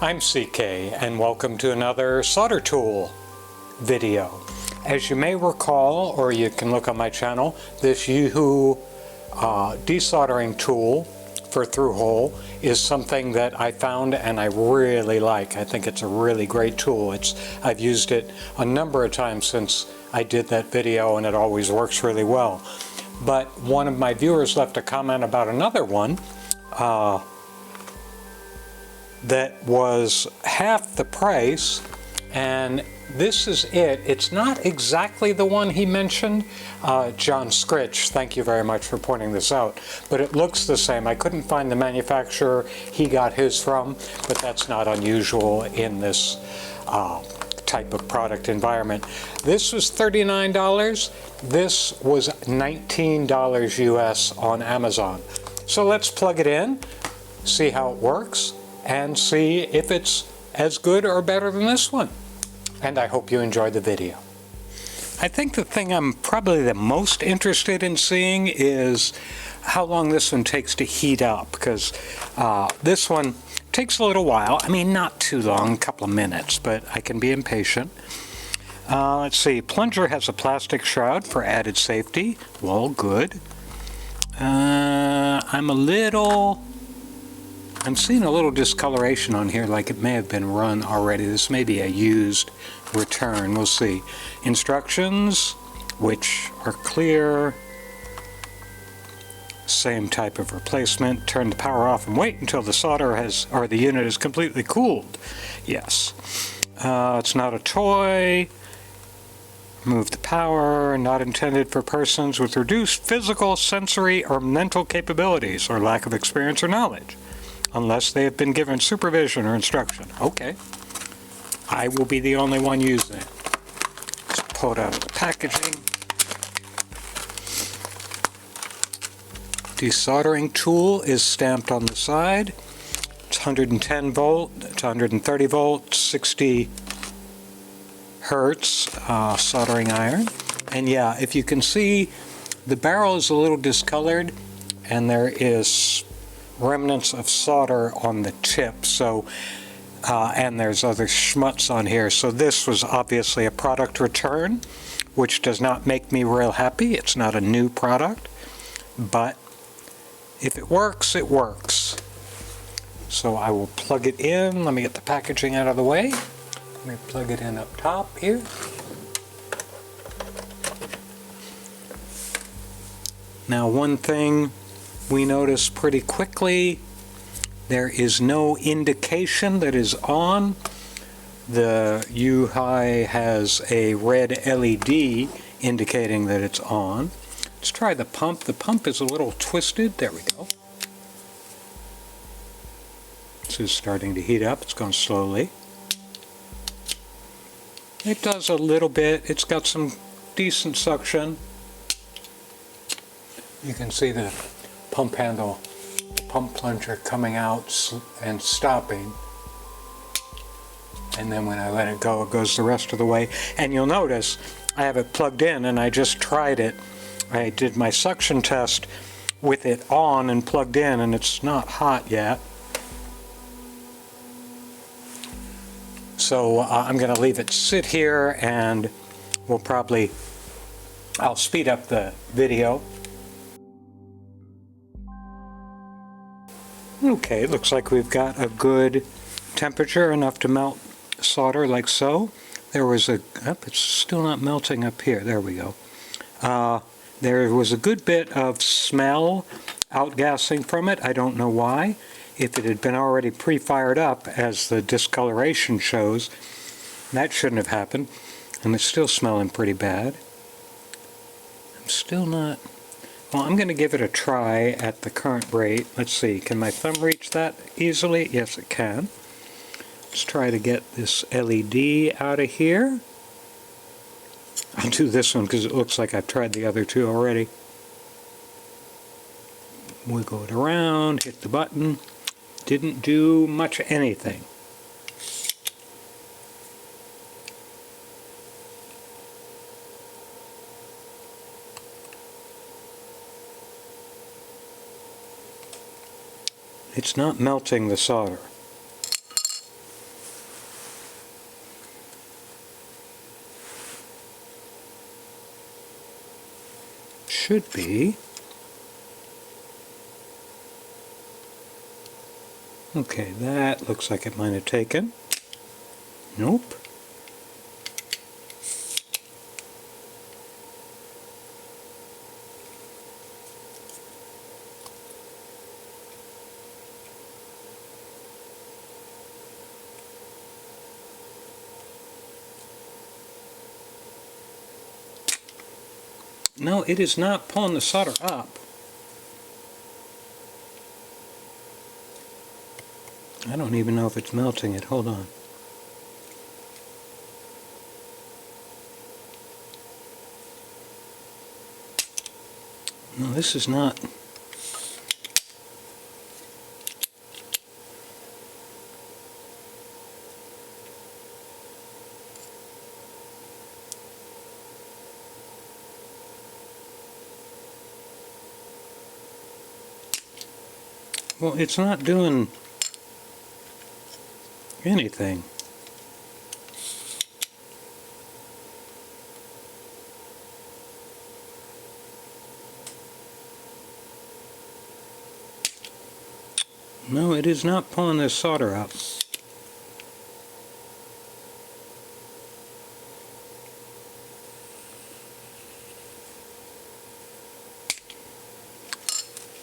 I'm CK and welcome to another solder tool video. As you may recall, or you can look on my channel, this YiHua desoldering tool for through-hole is something that I found and I really like. I think it's a really great tool. I've used it a number of times since I did that video and it always works really well. But one of my viewers left a comment about another one that was half the price, and this is it. It's not exactly the one he mentioned. John Scritch, thank you very much for pointing this out, but it looks the same. I couldn't find the manufacturer he got his from, but that's not unusual in this type of product environment. This was $39. This was $19 US on Amazon. So let's plug it in, see how it works, and see if it's as good or better than this one. And I hope you enjoyed the video. I think the thing I'm probably the most interested in seeing is how long this one takes to heat up, because this one takes a little while. I mean, not too long, a couple of minutes, but I can be impatient. Let's see, plunger has a plastic shroud for added safety. Well, good. I'm seeing a little discoloration on here, like it may have been run already. This may be a used return. We'll see. Instructions, which are clear. Same type of replacement. Turn the power off and wait until the solder the unit is completely cooled. Yes. It's not a toy. Remove the power. Not intended for persons with reduced physical, sensory, or mental capabilities, or lack of experience or knowledge, unless they have been given supervision or instruction. Okay. I will be the only one using it. Let's pull it out of the packaging. Desoldering tool is stamped on the side. It's 110 volt, it's 130 volt, 60 hertz soldering iron. And yeah, if you can see, the barrel is a little discolored and there is remnants of solder on the tip, so and there's other schmutz on here, so this was obviously a product return, which does not make me real happy. It's not a new product, but if it works, it works. So I will plug it in. Let me get the packaging out of the way. Let me plug it in up top here. Now, one thing we notice pretty quickly, there is no indication that is on. The YiHua has a red LED indicating that it's on. Let's try the pump. The pump is a little twisted. There we go. This is starting to heat up. It's going slowly. It does a little bit. It's got some decent suction. You can see the pump handle, pump plunger coming out and stopping, and then when I let it go, it goes the rest of the way. And you'll notice I have it plugged in and I just tried it. I did my suction test with it on and plugged in, and it's not hot yet. So I'm going to leave it sit here, and I'll speed up the video. Okay, looks like we've got a good temperature, enough to melt solder like so. There was it's still not melting up here. There we go. There was a good bit of smell outgassing from it. I don't know why. If it had been already pre-fired up, as the discoloration shows, that shouldn't have happened. And it's still smelling pretty bad. I'm still not... Well, I'm going to give it a try at the current rate. Let's see, can my thumb reach that easily? Yes, it can. Let's try to get this LED out of here. I'll do this one because it looks like I've tried the other two already. Wiggle it around, hit the button. Didn't do much anything. It's not melting the solder. should be. Okay, that looks like it might have taken. Nope. No, it is not pulling the solder up. I don't even know if it's melting it. Hold on. No, this is not. Well, it's not doing anything. No, it is not pulling this solder up.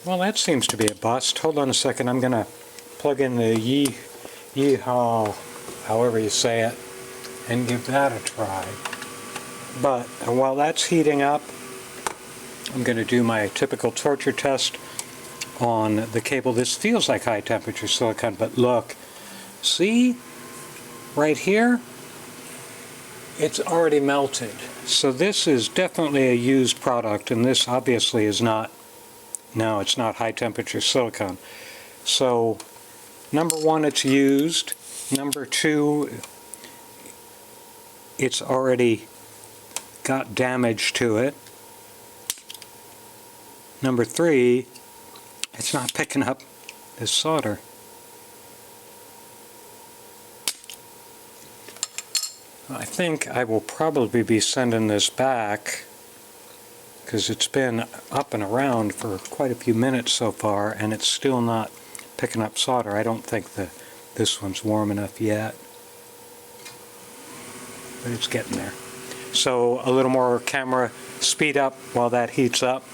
Well, that seems to be a bust. Hold on a second. I'm going to plug in the YiHua, however you say it, and give that a try. But while that's heating up, I'm going to do my typical torture test on the cable. This feels like high temperature silicon, but look, see right here, it's already melted. So this is definitely a used product, and this obviously is not. No, it's not high temperature silicon. So number one, it's used. Number two, it's already got damage to it. Number three, it's not picking up this solder. I think I will probably be sending this back, because it's been up and around for quite a few minutes so far, and it's still not picking up solder. I don't think this one's warm enough yet, but it's getting there. So a little more camera speed up while that heats up.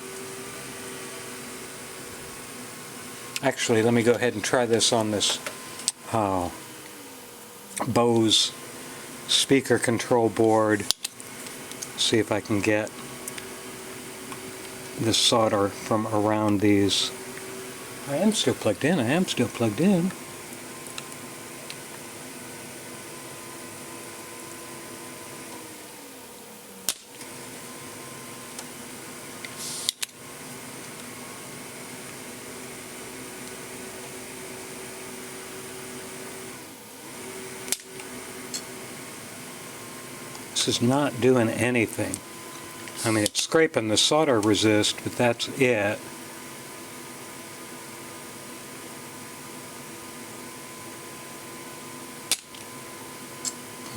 Actually, let me go ahead and try this on this Bose speaker control board. See if I can get the solder from around these. I am still plugged in. This is not doing anything. I mean, it's scraping the solder resist, but that's it.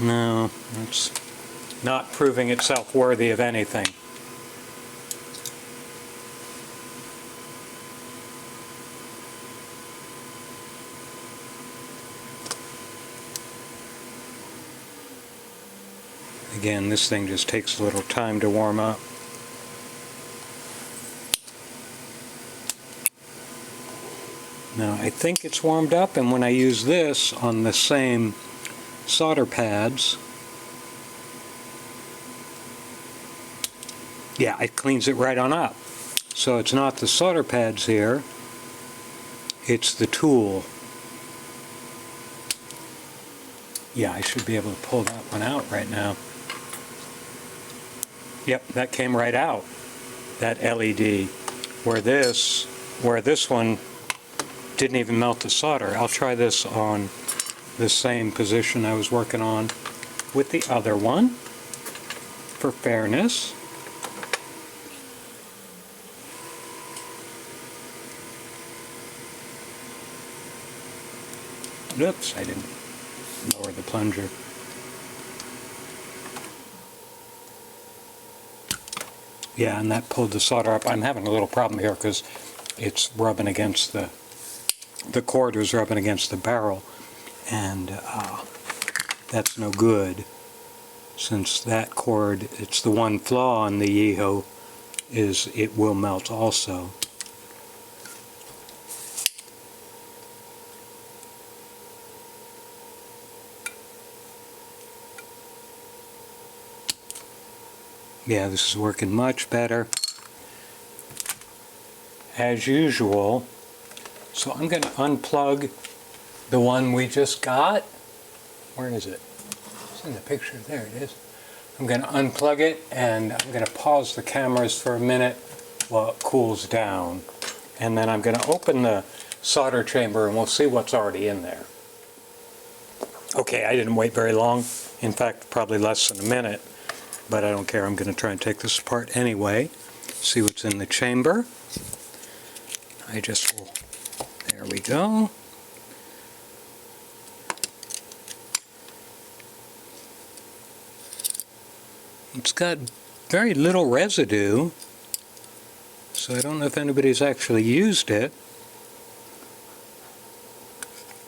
No, it's not proving itself worthy of anything. Again, this thing just takes a little time to warm up. Now, I think it's warmed up, and when I use this on the same solder pads, yeah, it cleans it right on up. So it's not the solder pads here, it's the tool. Yeah, I should be able to pull that one out right now. Yep, that came right out, that LED, where this one didn't even melt the solder. I'll try this on the same position I was working on with the other one, for fairness. Oops, I didn't lower the plunger. Yeah, and that pulled the solder up. I'm having a little problem here because it's rubbing against the cord was rubbing against the barrel, and that's no good, since that cord, it's the one flaw on the YiHua, is it will melt also. Yeah, this is working much better, as usual. So I'm going to unplug the one we just got. Where is it? It's in the picture. There it is. I'm going to unplug it, and I'm going to pause the cameras for a minute while it cools down. And then I'm going to open the solder chamber, and we'll see what's already in there. Okay, I didn't wait very long. In fact, probably less than a minute. But I don't care. I'm going to try and take this apart anyway. See what's in the chamber. I just will... There we go. It's got very little residue, so I don't know if anybody's actually used it.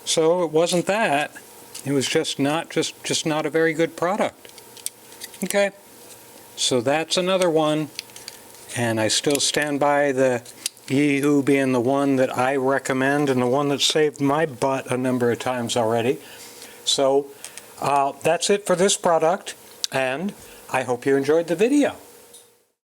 So it wasn't that. It was just not a very good product. Okay. So that's another one, and I still stand by the YiHua being the one that I recommend and the one that saved my butt a number of times already. So that's it for this product, and I hope you enjoyed the video.